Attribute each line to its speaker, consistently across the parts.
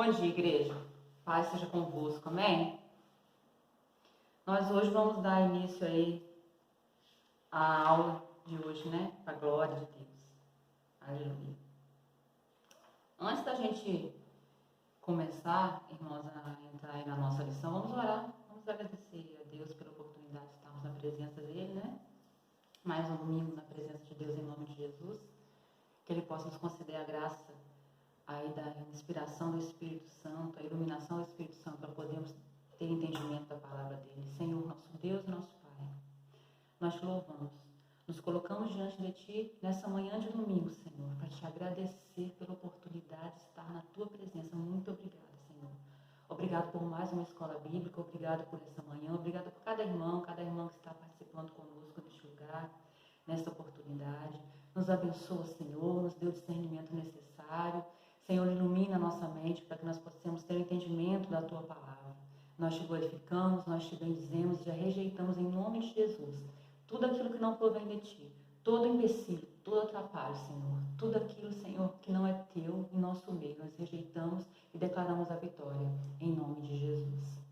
Speaker 1: Bom dia, igreja. Paz seja convosco, amém? Nós hoje vamos dar início aí à aula de hoje, né? Para a glória de Deus. Aleluia. Antes da gente começar, irmãos, a entrar aí na nossa lição, vamos orar. Vamos agradecer a Deus pela oportunidade de estarmos na presença dele, né? Mais um domingo na presença de Deus, em nome de Jesus. Que ele possa nos conceder a graça aí da inspiração do Espírito Santo, a iluminação do Espírito Santo, para podermos ter entendimento da palavra dele. Senhor, nosso Deus e nosso Pai, nós te louvamos, nos colocamos diante de ti nessa manhã de domingo, Senhor, para te agradecer pela oportunidade de estar na tua presença. Muito obrigada, Senhor. Obrigado por mais uma escola bíblica, obrigado por essa manhã, obrigado por cada irmão que está participando conosco neste lugar, nesta oportunidade. Nos abençoa, Senhor, nos dê o discernimento necessário. Senhor, ilumina a nossa mente para que nós possamos ter o entendimento da Tua palavra. Nós te glorificamos, nós te bendizemos e já rejeitamos em nome de Jesus tudo aquilo que não provém de Ti, todo empecilho, todo atrapalho, Senhor, tudo aquilo, Senhor, que não é Teu em nosso meio. Nós rejeitamos e declaramos a vitória em nome de Jesus.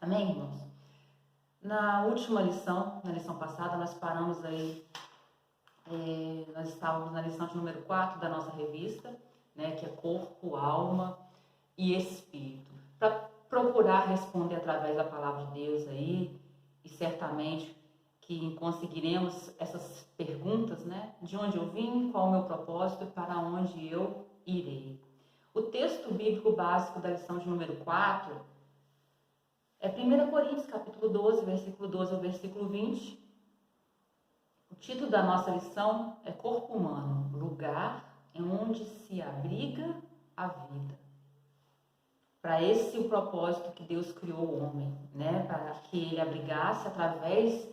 Speaker 1: Amém, irmãos? Na última lição, na lição passada, nós paramos aí, nós estávamos na lição de número 4 da nossa revista, né, que é corpo, alma e espírito, para procurar responder através da palavra de Deus aí, e certamente que conseguiremos essas perguntas, né, de onde eu vim, qual o meu propósito e para onde eu irei. O texto bíblico básico da lição de número 4 é 1 Coríntios, capítulo 12, versículo 12 ao versículo 20. O título da nossa lição é Corpo Humano, lugar onde se abriga a vida. Para esse o propósito que Deus criou o homem, né? Para que ele abrigasse através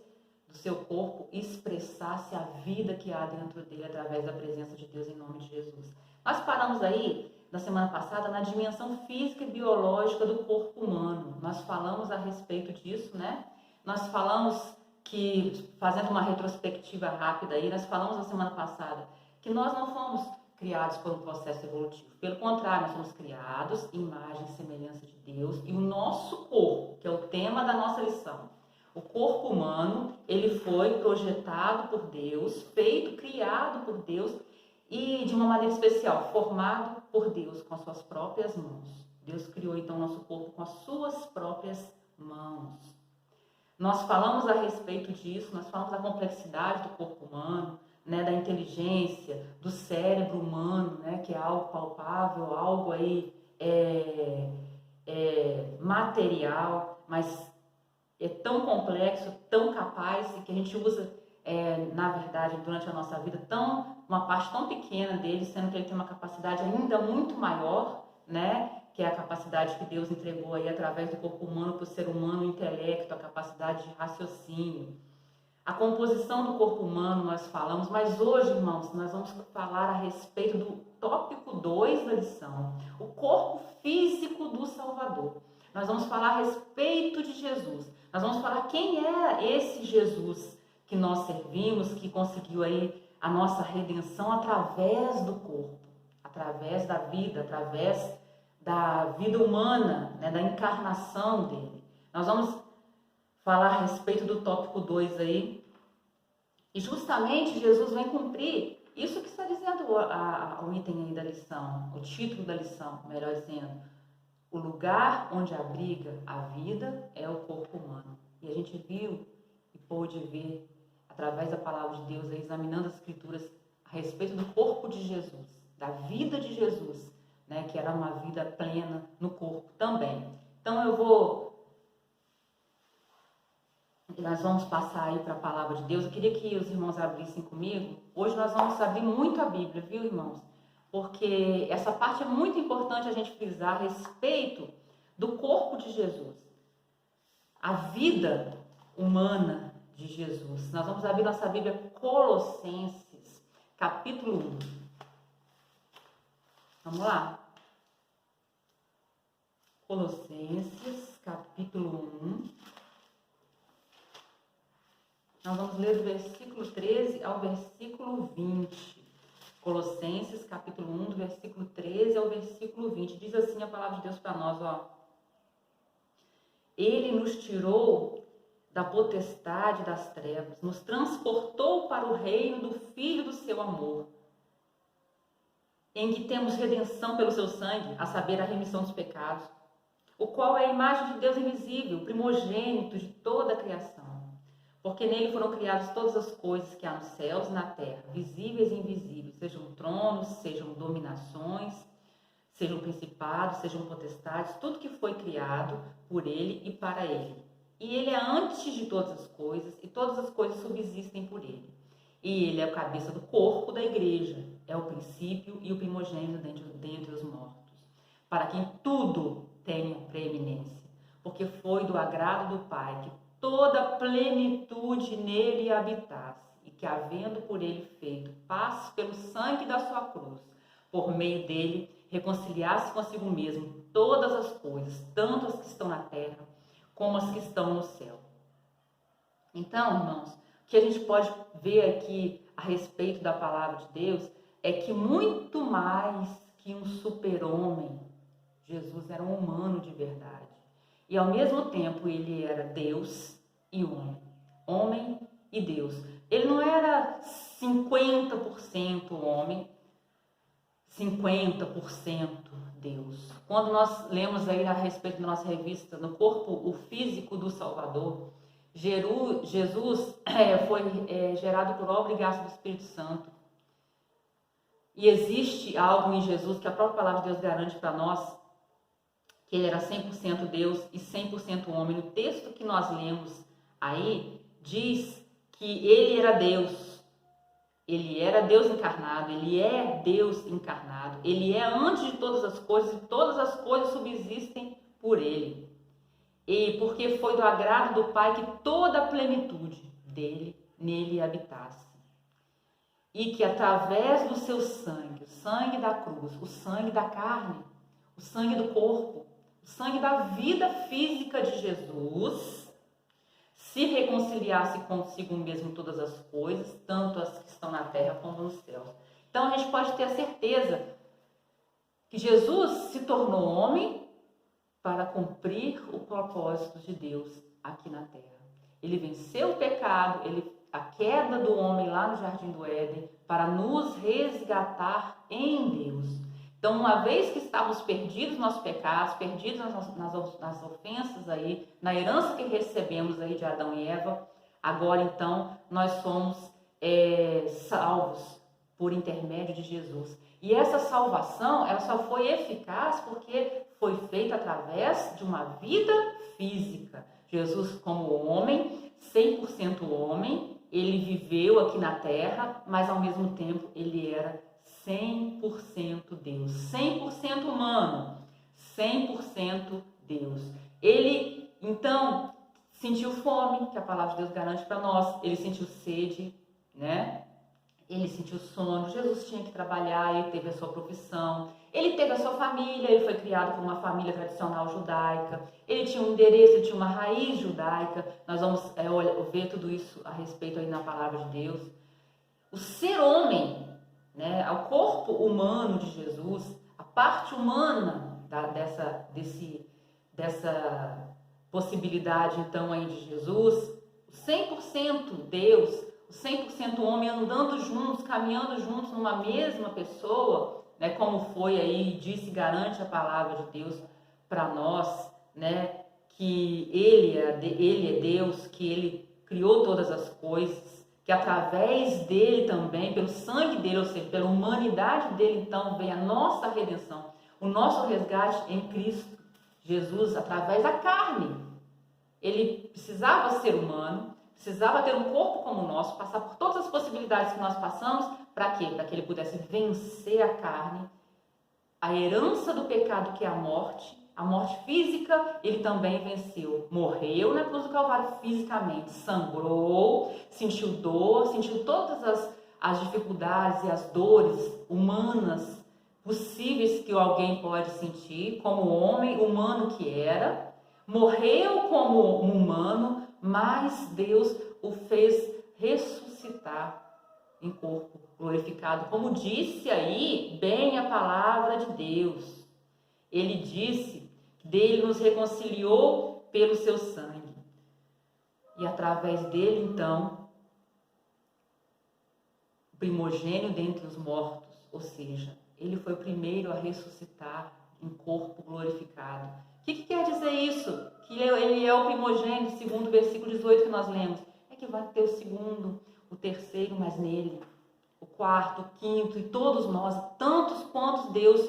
Speaker 1: do seu corpo e expressasse a vida que há dentro dele através da presença de Deus em nome de Jesus. Nós paramos aí, na semana passada, na dimensão física e biológica do corpo humano. Nós falamos a respeito disso, né? Nós falamos que, fazendo uma retrospectiva rápida aí, nós falamos na semana passada que nós não fomos criados por um processo evolutivo. Pelo contrário, nós somos criados em imagem e semelhança de Deus, e o nosso corpo, que é o tema da nossa lição, o corpo humano, ele foi projetado por Deus, feito, criado por Deus e de uma maneira especial, formado por Deus com as suas próprias mãos. Deus criou então o nosso corpo com as suas próprias mãos. Nós falamos a respeito disso, nós falamos da complexidade do corpo humano, né, da inteligência, do cérebro humano, né, que é algo palpável, algo aí material, mas é tão complexo, tão capaz, que a gente usa, na verdade, durante a nossa vida, uma parte tão pequena dele, sendo que ele tem uma capacidade ainda muito maior, né, que é a capacidade que Deus entregou aí através do corpo humano para o ser humano, o intelecto, a capacidade de raciocínio. A composição do corpo humano nós falamos, mas hoje, irmãos, nós vamos falar a respeito do tópico 2 da lição, o corpo físico do Salvador. Nós vamos falar a respeito de Jesus. Nós vamos falar quem é esse Jesus que nós servimos, que conseguiu aí a nossa redenção através do corpo, através da vida, através da vida humana, né, da encarnação dele. Nós vamos falar a respeito do tópico 2 aí. E justamente Jesus vem cumprir isso que está dizendo o item aí da lição, o título da lição, melhor dizendo. O lugar onde abriga a vida é o corpo humano. E a gente viu e pôde ver, através da palavra de Deus, aí, examinando as escrituras, a respeito do corpo de Jesus, da vida de Jesus, né, que era uma vida plena no corpo também. Então nós vamos passar aí para a palavra de Deus. Eu queria que os irmãos abrissem comigo. Hoje nós vamos abrir muito a Bíblia, viu, irmãos? Porque essa parte é muito importante a gente frisar a respeito do corpo de Jesus, a vida humana de Jesus. Nós vamos abrir nossa Bíblia, Colossenses, capítulo 1. Vamos lá? Colossenses, capítulo 1. Nós vamos ler do versículo 13 ao versículo 20. Colossenses, capítulo 1, do versículo 13 ao versículo 20. Diz assim a palavra de Deus para nós, ó. Ele nos tirou da potestade das trevas, nos transportou para o reino do Filho do seu amor, em que temos redenção pelo seu sangue, a saber, a remissão dos pecados, o qual é a imagem de Deus invisível, primogênito de toda a criação. Porque nele foram criadas todas as coisas que há nos céus e na terra, visíveis e invisíveis, sejam tronos, sejam dominações, sejam principados, sejam potestades, tudo que foi criado por ele e para ele. E ele é antes de todas as coisas, e todas as coisas subsistem por ele. E ele é a cabeça do corpo da igreja, é o princípio e o primogênito dentre os mortos, para quem tudo tenha preeminência, porque foi do agrado do Pai que toda a plenitude nele habitasse, e que, havendo por ele feito paz pelo sangue da sua cruz, por meio dele reconciliasse consigo mesmo todas as coisas, tanto as que estão na terra como as que estão no céu. Então, irmãos, o que a gente pode ver aqui a respeito da palavra de Deus é que muito mais que um super-homem, Jesus era um humano de verdade. E ao mesmo tempo ele era Deus e homem. Homem e Deus. Ele não era 50% homem, 50% Deus. Quando nós lemos aí a respeito da nossa revista, no corpo, o físico do Salvador, Jesus foi gerado por obra e graça do Espírito Santo. E existe algo em Jesus que a própria palavra de Deus garante para nós, que ele era 100% Deus e 100% homem. No texto que nós lemos aí, diz que ele era Deus. Ele era Deus encarnado, ele é Deus encarnado. Ele é antes de todas as coisas e todas as coisas subsistem por ele. E porque foi do agrado do Pai que toda a plenitude dele nele habitasse. E que através do seu sangue, o sangue da cruz, o sangue da carne, o sangue do corpo, o sangue da vida física de Jesus, se reconciliasse consigo mesmo todas as coisas, tanto as que estão na terra como nos céus. Então a gente pode ter a certeza que Jesus se tornou homem para cumprir o propósito de Deus aqui na terra. Ele venceu o pecado, a queda do homem lá no Jardim do Éden, para nos resgatar em Deus. Então, uma vez que estávamos perdidos nos nossos pecados, perdidos nas ofensas aí, na herança que recebemos aí de Adão e Eva, agora então nós somos salvos por intermédio de Jesus. E essa salvação, ela só foi eficaz porque foi feita através de uma vida física. Jesus, como homem, 100% homem, ele viveu aqui na terra, mas ao mesmo tempo ele era 100% Deus, 100% humano, 100% Deus. Ele, então, sentiu fome, que a palavra de Deus garante para nós, ele sentiu sede, né? Ele sentiu sono, Jesus tinha que trabalhar, ele teve a sua profissão, ele teve a sua família, ele foi criado por uma família tradicional judaica, ele tinha um endereço, ele tinha uma raiz judaica. Nós vamos ver tudo isso a respeito aí na palavra de Deus. O ser homem, né, o corpo humano de Jesus, a parte humana dessa possibilidade então aí de Jesus, 100% Deus, 100% homem, andando juntos, caminhando juntos numa mesma pessoa, né, como foi aí, disse, garante a palavra de Deus para nós, né, que ele é Deus, que ele criou todas as coisas, que através dele também, pelo sangue dele, ou seja, pela humanidade dele, então, vem a nossa redenção, o nosso resgate em Cristo Jesus, através da carne. Ele precisava ser humano, precisava ter um corpo como o nosso, passar por todas as possibilidades que nós passamos, para quê? Para que ele pudesse vencer a carne, a herança do pecado que é a morte física, ele também venceu. Morreu na cruz do Calvário fisicamente, sangrou, sentiu dor, sentiu todas as dificuldades e as dores humanas possíveis que alguém pode sentir, como homem humano que era, morreu como humano, mas Deus o fez ressuscitar. em corpo glorificado. Como disse aí bem a palavra de Deus. Ele disse que dele nos reconciliou pelo seu sangue. E através dele, então, o primogênito dentre os mortos, ou seja, ele foi o primeiro a ressuscitar em corpo glorificado. O que quer dizer isso? Que ele é o primogênito, segundo o versículo 18 que nós lemos. É que vai ter o segundo, o terceiro, mas nele, o quarto, o quinto, e todos nós, tantos quantos Deus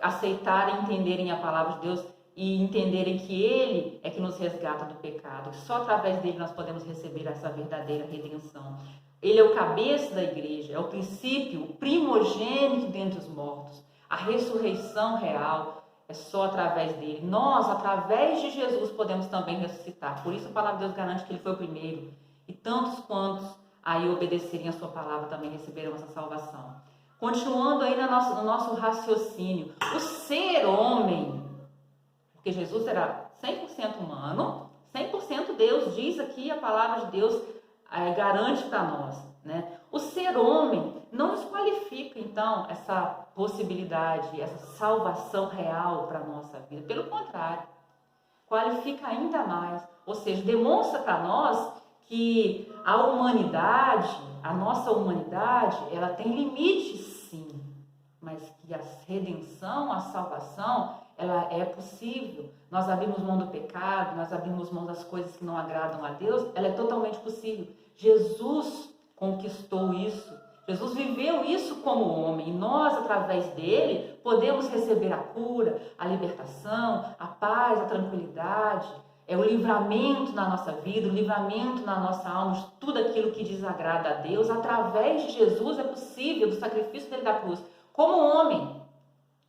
Speaker 1: aceitarem, entenderem a palavra de Deus e entenderem que Ele é que nos resgata do pecado. Só através dele nós podemos receber essa verdadeira redenção. Ele é o cabeça da igreja, é o princípio, o primogênito dentre os mortos. A ressurreição real é só através dele. Nós, através de Jesus, podemos também ressuscitar. Por isso a palavra de Deus garante que ele foi o primeiro. E tantos quantos aí obedecerem a sua palavra também receberão essa salvação. Continuando aí no nosso raciocínio. O ser homem, porque Jesus era 100% humano, 100% Deus, diz aqui a palavra de Deus, garante para nós, né? O ser homem não desqualifica, então, essa possibilidade, essa salvação real para a nossa vida. Pelo contrário, qualifica ainda mais. Ou seja, demonstra para nós que a humanidade, a nossa humanidade, ela tem limites, sim. Mas que a redenção, a salvação, ela é possível. Nós abrimos mão do pecado, nós abrimos mão das coisas que não agradam a Deus, ela é totalmente possível. Jesus conquistou isso. Jesus viveu isso como homem. E nós, através dele, podemos receber a cura, a libertação, a paz, a tranquilidade. É o livramento na nossa vida, o livramento na nossa alma, de tudo aquilo que desagrada a Deus. Através de Jesus é possível, do sacrifício dele da cruz. Como homem,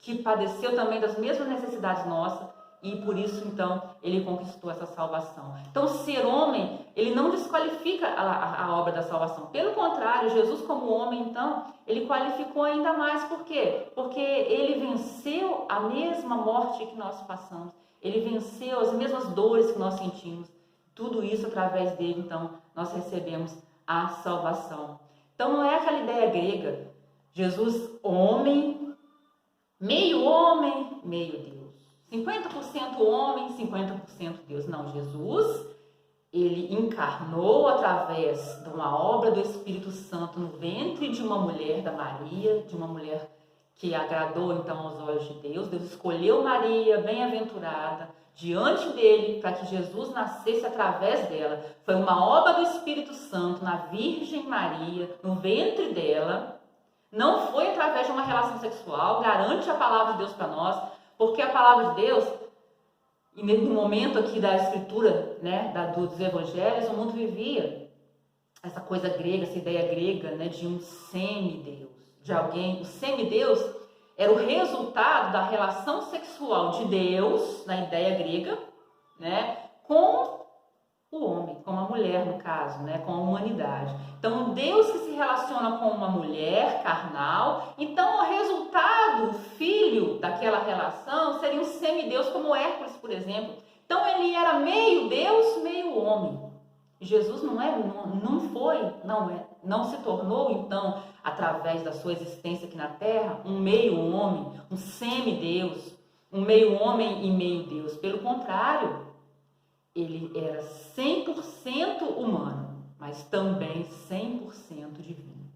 Speaker 1: que padeceu também das mesmas necessidades nossas, e por isso, então, ele conquistou essa salvação. Então, ser homem, ele não desqualifica a obra da salvação. Pelo contrário, Jesus como homem, então, ele qualificou ainda mais. Por quê? Porque ele venceu a mesma morte que nós passamos. Ele venceu as mesmas dores que nós sentimos. Tudo isso, através dele, então, nós recebemos a salvação. Então, não é aquela ideia grega. Jesus, homem, meio Deus. 50% homem, 50% Deus. Não, Jesus, ele encarnou através de uma obra do Espírito Santo no ventre de uma mulher, da Maria, de uma mulher que agradou então aos olhos de Deus. Deus escolheu Maria, bem-aventurada, diante dele, para que Jesus nascesse através dela. Foi uma obra do Espírito Santo na Virgem Maria, no ventre dela. Não foi através de uma relação sexual, garante a palavra de Deus para nós, porque a palavra de Deus, e no momento aqui da escritura, né, dos evangelhos, o mundo vivia essa coisa grega, essa ideia grega, né, de um semideus, de alguém. O semideus era o resultado da relação sexual de Deus, na ideia grega, né, com o homem, com a mulher no caso, né, com a humanidade. Então, Deus que se relaciona com uma mulher carnal, então o resultado, o filho daquela relação seria um semideus como Hércules, por exemplo. Então, ele era meio Deus, meio homem. Jesus não se tornou, então, através da sua existência aqui na Terra, um meio homem, um semideus, um meio homem e meio Deus. Pelo contrário, ele era 100% humano, mas também 100% divino,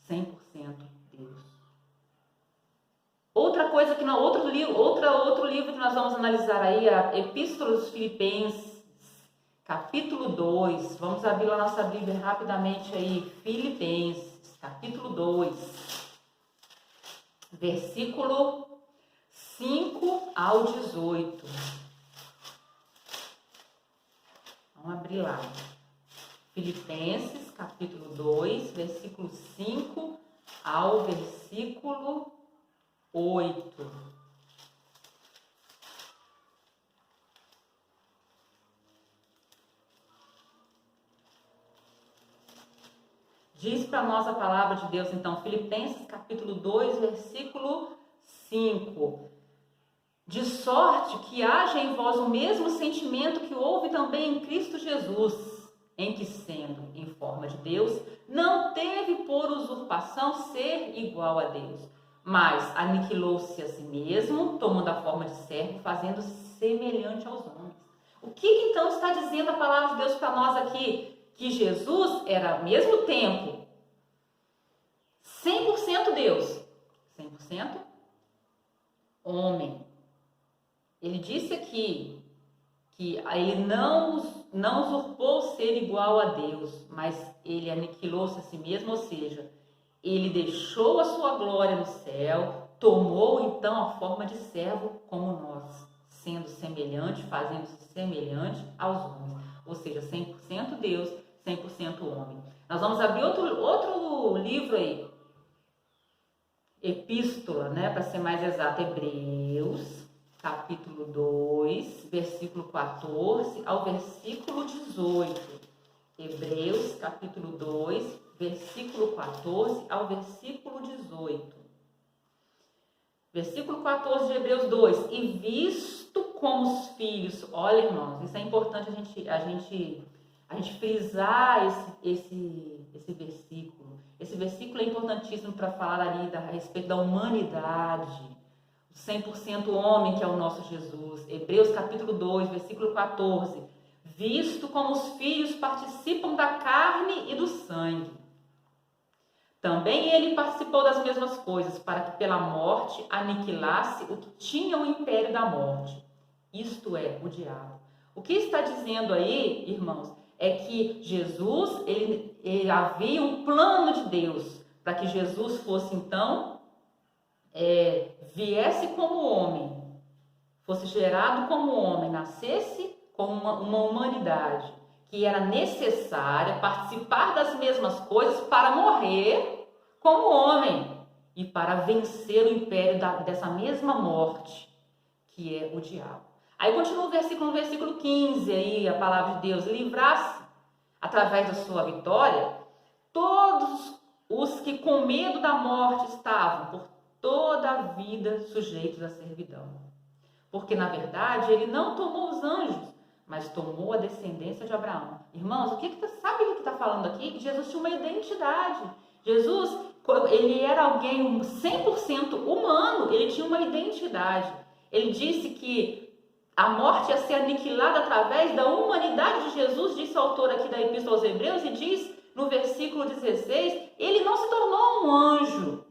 Speaker 1: 100% Deus. Outra coisa que outro livro que nós vamos analisar aí é a Epístola dos Filipenses, capítulo 2. Vamos abrir a nossa Bíblia rapidamente aí, Filipenses, capítulo 2, versículo 5 ao 18. Vamos abrir lá. Filipenses, capítulo 2, versículo 5 ao versículo 8. Diz para nós a palavra de Deus, então, Filipenses, capítulo 2, versículo 5. De sorte que haja em vós o mesmo sentimento que houve também em Cristo Jesus, em que, sendo em forma de Deus, não teve por usurpação ser igual a Deus, mas aniquilou-se a si mesmo, tomando a forma de servo, fazendo-se semelhante aos homens. O que então está dizendo a palavra de Deus para nós aqui? Que Jesus era ao mesmo tempo 100% Deus, 100% homem. Ele disse aqui que ele não usurpou ser igual a Deus, mas ele aniquilou-se a si mesmo, ou seja, ele deixou a sua glória no céu, tomou então a forma de servo como nós, sendo semelhante, fazendo-se semelhante aos homens, ou seja, 100% Deus, 100% homem. Nós vamos abrir outro livro aí, epístola, né, para ser mais exato, Hebreus, capítulo 2, versículo 14 ao versículo 18. Hebreus, capítulo 2, versículo 14 ao versículo 18. Versículo 14 de Hebreus 2. E visto como os filhos... Olha, irmãos, isso é importante a gente frisar esse versículo. Esse versículo é importantíssimo para falar ali a respeito da humanidade. 100% homem que é o nosso Jesus. Hebreus capítulo 2, versículo 14. Visto como os filhos participam da carne e do sangue, também ele participou das mesmas coisas, para que pela morte aniquilasse o que tinha o império da morte, isto é, o diabo. O que está dizendo aí, irmãos, é que Jesus, ele havia um plano de Deus, para que Jesus fosse então, viesse como homem, fosse gerado como homem, nascesse como uma humanidade que era necessária participar das mesmas coisas para morrer como homem e para vencer o império dessa mesma morte, que é o diabo. Aí continua no versículo 15, aí a palavra de Deus, livrar-se através da sua vitória todos os que com medo da morte estavam por toda a vida sujeitos à servidão. Porque, na verdade, ele não tomou os anjos, mas tomou a descendência de Abraão. Irmãos, sabe o que está falando aqui? Que Jesus tinha uma identidade. Jesus, ele era alguém 100% humano, ele tinha uma identidade. Ele disse que a morte ia ser aniquilada através da humanidade de Jesus, disse o autor aqui da Epístola aos Hebreus, e diz no versículo 16, ele não se tornou um anjo.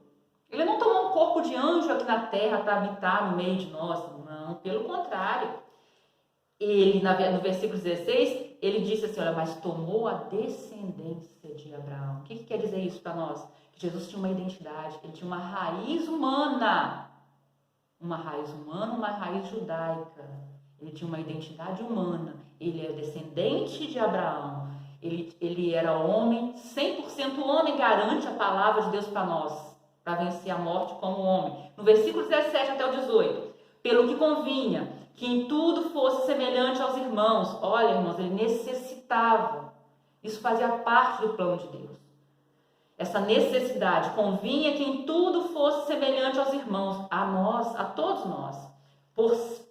Speaker 1: Ele não tomou um corpo de anjo aqui na terra para habitar no meio de nós. Não, pelo contrário. Ele, no versículo 16, ele disse assim, olha, mas tomou a descendência de Abraão. O que quer dizer isso para nós? Que Jesus tinha uma identidade, ele tinha uma raiz humana. Uma raiz judaica. Ele tinha uma identidade humana. Ele é descendente de Abraão. Ele era homem, 100% homem, garante a palavra de Deus para nós, para vencer a morte como homem. No versículo 17 até o 18, pelo que convinha que em tudo fosse semelhante aos irmãos. Olha, irmãos, ele necessitava. Isso fazia parte do plano de Deus. Essa necessidade convinha que em tudo fosse semelhante aos irmãos, a nós, a todos nós,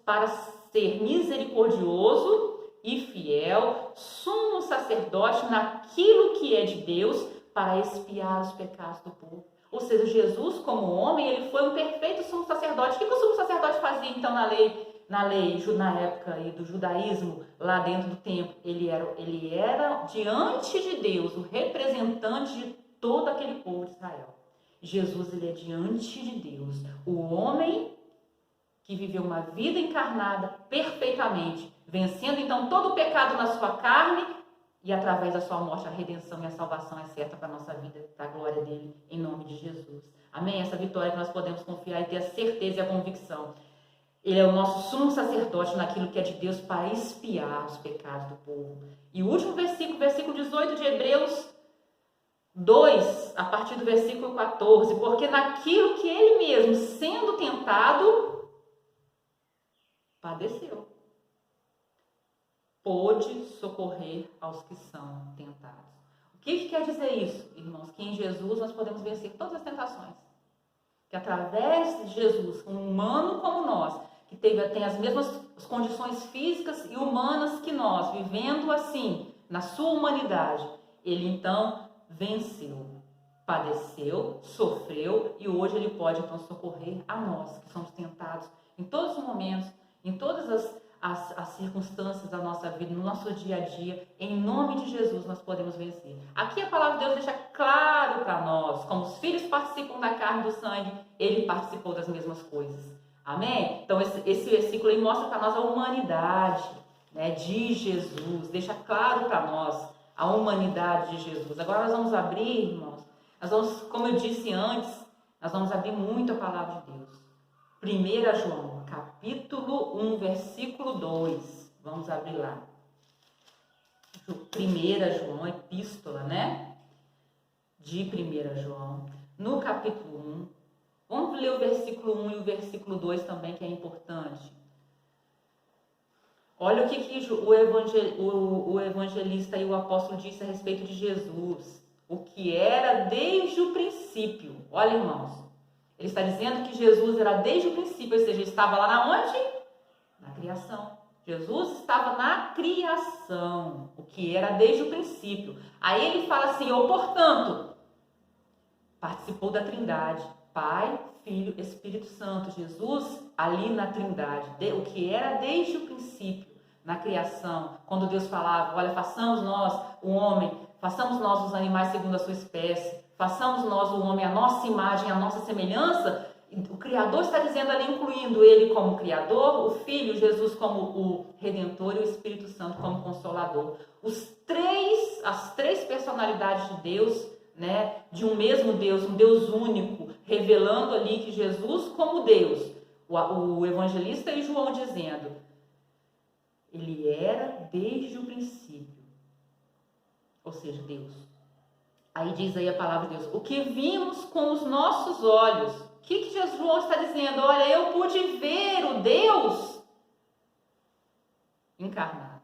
Speaker 1: para ser misericordioso e fiel, sumo sacerdote naquilo que é de Deus, para expiar os pecados do povo. Ou seja, Jesus, como homem, ele foi um perfeito sumo sacerdote. O que o sumo sacerdote fazia, então, na época do judaísmo, lá dentro do templo? Ele era diante de Deus, o representante de todo aquele povo de Israel. Jesus, ele é diante de Deus, o homem que viveu uma vida encarnada perfeitamente, vencendo então todo o pecado na sua carne, e através da sua morte a redenção e a salvação é certa para a nossa vida, para a glória dele, em nome de Jesus. Amém? Essa vitória que nós podemos confiar e ter a certeza e a convicção. Ele é o nosso sumo sacerdote naquilo que é de Deus para expiar os pecados do povo. E o último versículo 18 de Hebreus 2, a partir do versículo 14, porque naquilo que ele mesmo, sendo tentado, padeceu, pôde socorrer aos que são tentados. O que quer dizer isso, irmãos? Que em Jesus nós podemos vencer todas as tentações. Que através de Jesus, um humano como nós, que tem as mesmas condições físicas e humanas que nós, vivendo assim, na sua humanidade, ele então venceu, padeceu, sofreu e hoje ele pode então socorrer a nós que somos tentados em todos os momentos, em todas as circunstâncias da nossa vida, no nosso dia a dia. Em nome de Jesus nós podemos vencer. Aqui a palavra de Deus deixa claro para nós, como os filhos participam da carne e do sangue, ele participou das mesmas coisas. Amém? Então esse versículo aí mostra para nós a humanidade, né, de Jesus, deixa claro para nós a humanidade de Jesus. Agora nós vamos abrir, irmãos, nós vamos, como eu disse antes, nós vamos abrir muito a palavra de Deus. 1 João, capítulo 1, versículo 2. Vamos abrir lá. 1 João, epístola, né? De 1 João, no capítulo 1. Vamos ler o versículo 1 e o versículo 2 também, que é importante. Olha o que o evangelista e o apóstolo disse a respeito de Jesus. O que era desde o princípio. Olha, irmãos. Ele está dizendo que Jesus era desde o princípio, ou seja, estava lá na onde? Na criação. Jesus estava na criação, o que era desde o princípio. Aí ele fala assim, portanto, participou da Trindade, Pai, Filho, Espírito Santo. Jesus ali na Trindade, o que era desde o princípio, na criação, quando Deus falava, olha, façamos nós o homem, façamos nós os animais segundo a sua espécie, façamos nós o homem a nossa imagem, a nossa semelhança. O Criador está dizendo ali, incluindo ele como Criador, o Filho, Jesus como o Redentor e o Espírito Santo como Consolador. As três personalidades de Deus, né, de um mesmo Deus, um Deus único, revelando ali que Jesus como Deus. O evangelista e João dizendo, ele era desde o princípio, ou seja, Deus. Aí diz aí a palavra de Deus, o que vimos com os nossos olhos. O que João está dizendo? Olha, eu pude ver o Deus encarnado.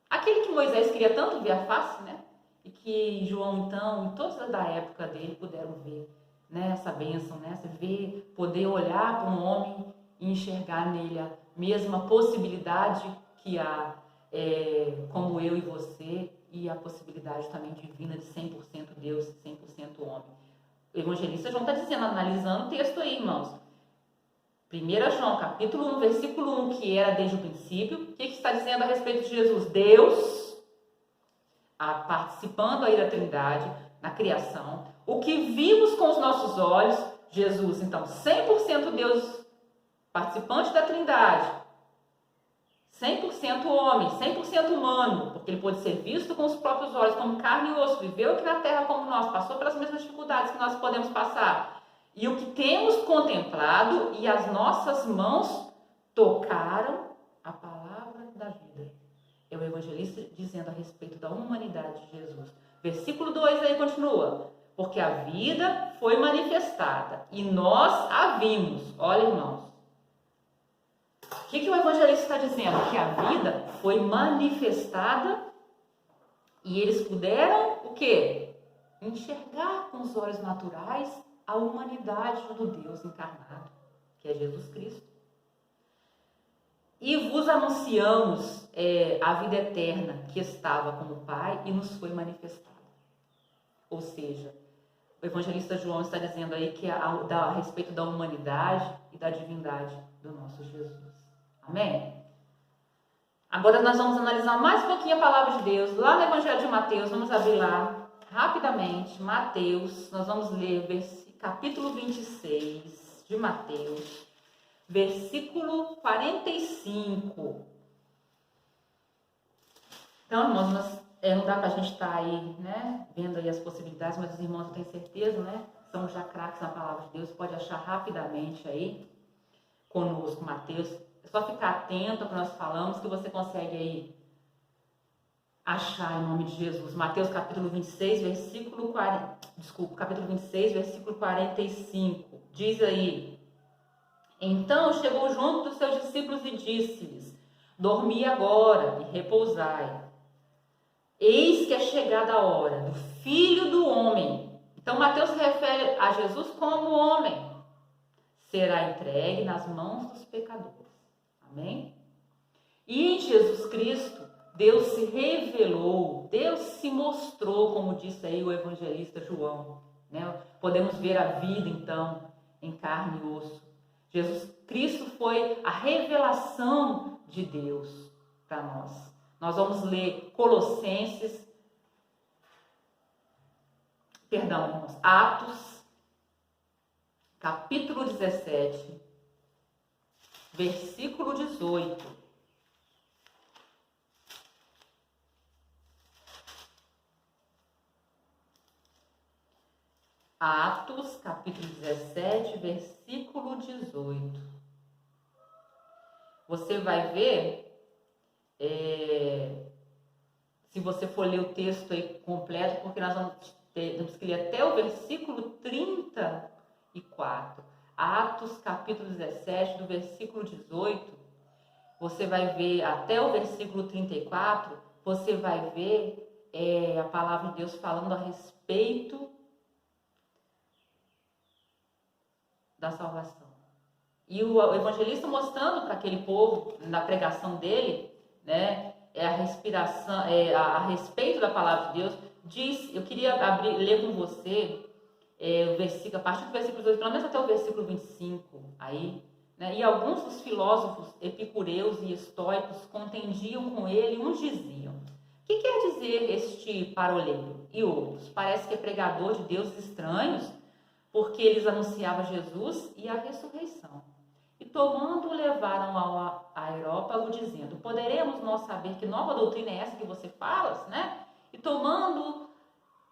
Speaker 1: Aquele que Moisés queria tanto ver a face, né? E que João, então, e todos da época dele puderam ver, né? Essa bênção, né? Ver, poder olhar para um homem e enxergar nele a mesma possibilidade que há, como eu e você, e a possibilidade também divina de 100% Deus e 100% homem. O evangelista João está dizendo, analisando o texto aí, irmãos. 1 João, capítulo 1, versículo 1, que era desde o princípio. O que está dizendo a respeito de Jesus? Deus, participando aí da Trindade, na criação. O que vimos com os nossos olhos, Jesus, então, 100% Deus, participante da Trindade. 100% homem, 100% humano, porque ele pôde ser visto com os próprios olhos, como carne e osso, viveu aqui na terra como nós, passou pelas mesmas dificuldades que nós podemos passar. E o que temos contemplado e as nossas mãos tocaram a palavra da vida. É o evangelista dizendo a respeito da humanidade de Jesus. Versículo 2 aí continua. Porque a vida foi manifestada e nós a vimos. Olha, irmãos. O que o evangelista está dizendo? Que a vida foi manifestada e eles puderam o quê? Enxergar com os olhos naturais a humanidade do Deus encarnado, que é Jesus Cristo. E vos anunciamos a vida eterna que estava com o Pai e nos foi manifestada. Ou seja, o evangelista João está dizendo aí que a respeito da humanidade e da divindade do nosso Jesus. Amém? Agora nós vamos analisar mais um pouquinho a palavra de Deus. Lá no Evangelho de Mateus, vamos abrir lá rapidamente. Mateus, nós vamos ler capítulo 26 de Mateus, versículo 45. Então, irmãos, não dá para a gente estar aí, né, vendo aí as possibilidades, mas os irmãos, eu tenho certeza, né, são já craques na palavra de Deus, pode achar rapidamente aí conosco, Mateus. É só ficar atento ao que nós falamos, que você consegue aí achar em nome de Jesus. Mateus capítulo 26, versículo 45. Diz aí: Então chegou junto dos seus discípulos e disse-lhes: Dormi agora e repousai. Eis que é chegada a hora do Filho do Homem. Então Mateus se refere a Jesus como homem. Será entregue nas mãos dos pecadores. Amém? E em Jesus Cristo Deus se revelou, Deus se mostrou, como disse aí o evangelista João, né? Podemos ver a vida, então, em carne e osso. Jesus Cristo foi a revelação de Deus para nós. Nós vamos ler Atos, capítulo 17, versículo 18. Atos, capítulo 17, versículo 18. Você vai ver, se você for ler o texto aí completo, porque nós temos que ler até o versículo 34. Atos, capítulo 17, do versículo 18. Você vai ver até o versículo 34, você vai ver a palavra de Deus falando a respeito da salvação. E o evangelista mostrando para aquele povo, na pregação dele, né, a respeito da palavra de Deus, diz, eu queria ler com você o versículo, a partir do versículo 18, pelo menos até o versículo 25, aí, né, e alguns dos filósofos epicureus e estoicos contendiam com ele, uns diziam: o que quer dizer este paroleiro? E outros: parece que é pregador de deuses estranhos, porque eles anunciavam Jesus e a ressurreição. E tomando-o, levaram ao Areópago, dizendo: poderemos nós saber que nova doutrina é essa que você falas, né? E tomando-o,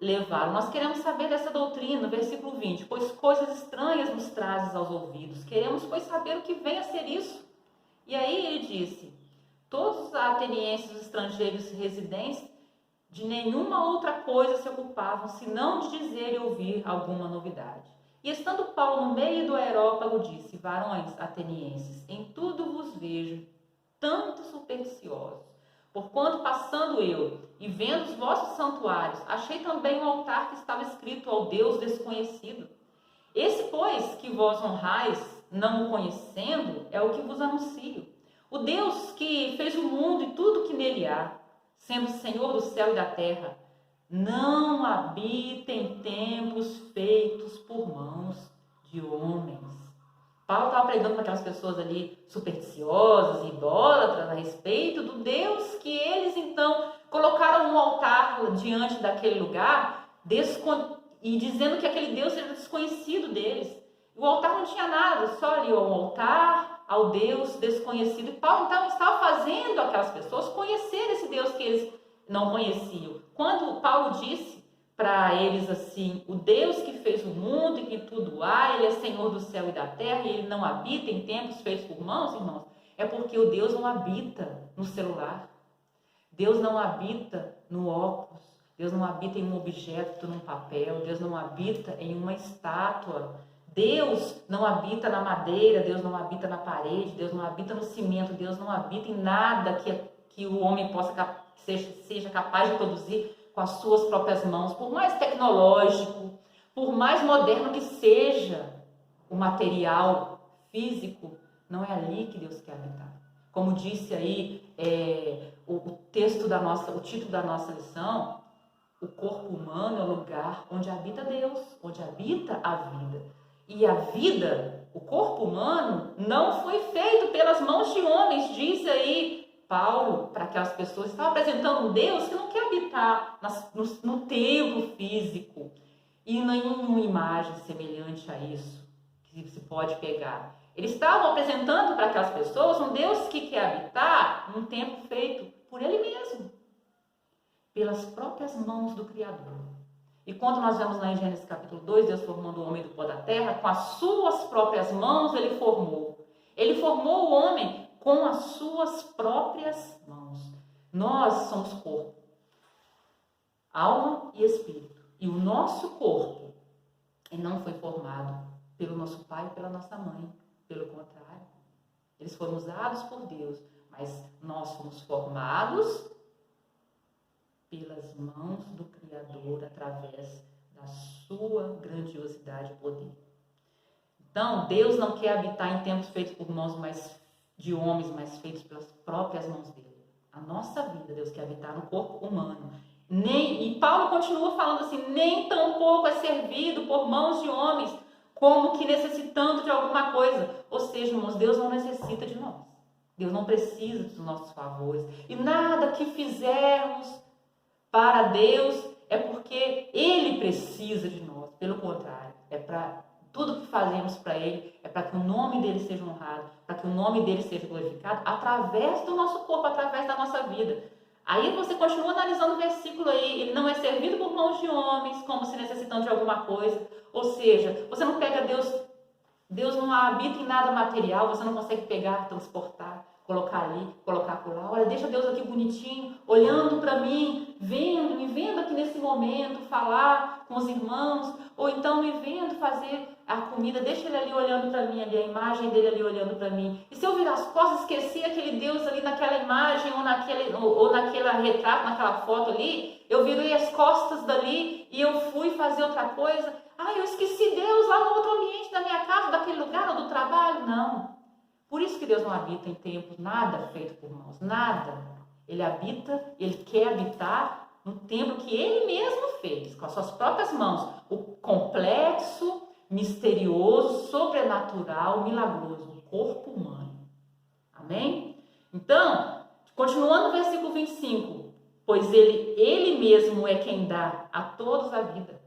Speaker 1: levaram. Nós queremos saber dessa doutrina, no versículo 20, pois coisas estranhas nos trazes aos ouvidos. Queremos, pois, saber o que vem a ser isso. E aí ele disse: todos os atenienses, os estrangeiros residentes, de nenhuma outra coisa se ocupavam, senão de dizer e ouvir alguma novidade. E estando Paulo no meio do Areópago, disse: varões atenienses, em tudo vos vejo tanto supersticiosos, porquanto passando eu e vendo os vossos santuários, achei também um altar que estava escrito ao Deus desconhecido. Esse, pois, que vós honrais, não o conhecendo, é o que vos anuncio. O Deus que fez o mundo e tudo que nele há, sendo Senhor do céu e da terra, não habita em templos feitos por mãos de homens. Paulo estava pregando para aquelas pessoas ali supersticiosas, idólatras, a respeito do Deus que eles então colocaram um altar diante daquele lugar e dizendo que aquele Deus era desconhecido deles. O altar não tinha nada, só ali um altar ao Deus desconhecido. E Paulo então estava fazendo aquelas pessoas conhecer esse Deus que eles não conheciam. Quando Paulo disse para eles assim: o Deus que fez o mundo e que tudo há, ele é Senhor do céu e da terra, e ele não habita em templos feitos por mãos, irmãos, é porque o Deus não habita no celular, Deus não habita no óculos, Deus não habita em um objeto, num papel, Deus não habita em uma estátua, Deus não habita na madeira, Deus não habita na parede, Deus não habita no cimento, Deus não habita em nada que o homem seja capaz de produzir com as suas próprias mãos. Por mais tecnológico, por mais moderno que seja o material físico, não é ali que Deus quer habitar. Como disse aí o título da nossa lição, o corpo humano é o lugar onde habita Deus, onde habita a vida. E a vida, o corpo humano, não foi feito pelas mãos de homens, diz aí Paulo, para aquelas pessoas, estava apresentando um Deus que não quer habitar no templo físico e nenhuma imagem semelhante a isso que se pode pegar. Eles estavam apresentando para aquelas pessoas um Deus que quer habitar num templo feito por Ele mesmo, pelas próprias mãos do Criador. E quando nós vemos lá em Gênesis capítulo 2, Deus formando o homem do pó da terra, com as suas próprias mãos Ele formou. Ele formou o homem com as suas próprias mãos. Nós somos corpo, alma e espírito. E o nosso corpo não foi formado pelo nosso pai e pela nossa mãe. Pelo contrário, eles foram usados por Deus, mas nós somos formados pelas mãos do Criador através da sua grandiosidade e poder. Então, Deus não quer habitar em templos feitos por mãos de homens, mas feitos pelas próprias mãos dele. A nossa vida, Deus quer habitar no corpo humano. E Paulo continua falando assim, nem tampouco é servido por mãos de homens, como que necessitando de alguma coisa. Ou seja, irmãos, Deus não necessita de nós. Deus não precisa dos nossos favores. E nada que fizermos para Deus é porque Ele precisa de nós. Pelo contrário, é para tudo que fazemos para Ele, é para que o nome dEle seja honrado, para que o nome dEle seja glorificado através do nosso corpo, através da nossa vida. Aí você continua analisando o versículo aí, ele não é servido por mãos de homens, como se necessitando de alguma coisa. Ou seja, você não pega Deus não habita em nada material, você não consegue pegar, transportar, colocar ali, colocar por lá. Olha, deixa Deus aqui bonitinho, olhando para mim, me vendo aqui nesse momento, falar com os irmãos, ou então me vendo fazer a comida, deixa Ele ali olhando para mim, ali, a imagem dele ali olhando para mim. E se eu virar as costas, esquecer aquele Deus ali naquela imagem, ou naquela retrato, naquela foto ali, eu virei as costas dali e eu fui fazer outra coisa. Eu esqueci Deus lá no outro ambiente da minha casa, daquele lugar, ou do trabalho. Não. Por isso que Deus não habita em templos nada feito por mãos, nada. Ele habita, Ele quer habitar no templo que Ele mesmo fez, com as suas próprias mãos. O complexo, misterioso, sobrenatural, milagroso, o corpo humano. Amém? Então, continuando no versículo 25. Pois ele mesmo é quem dá a todos a vida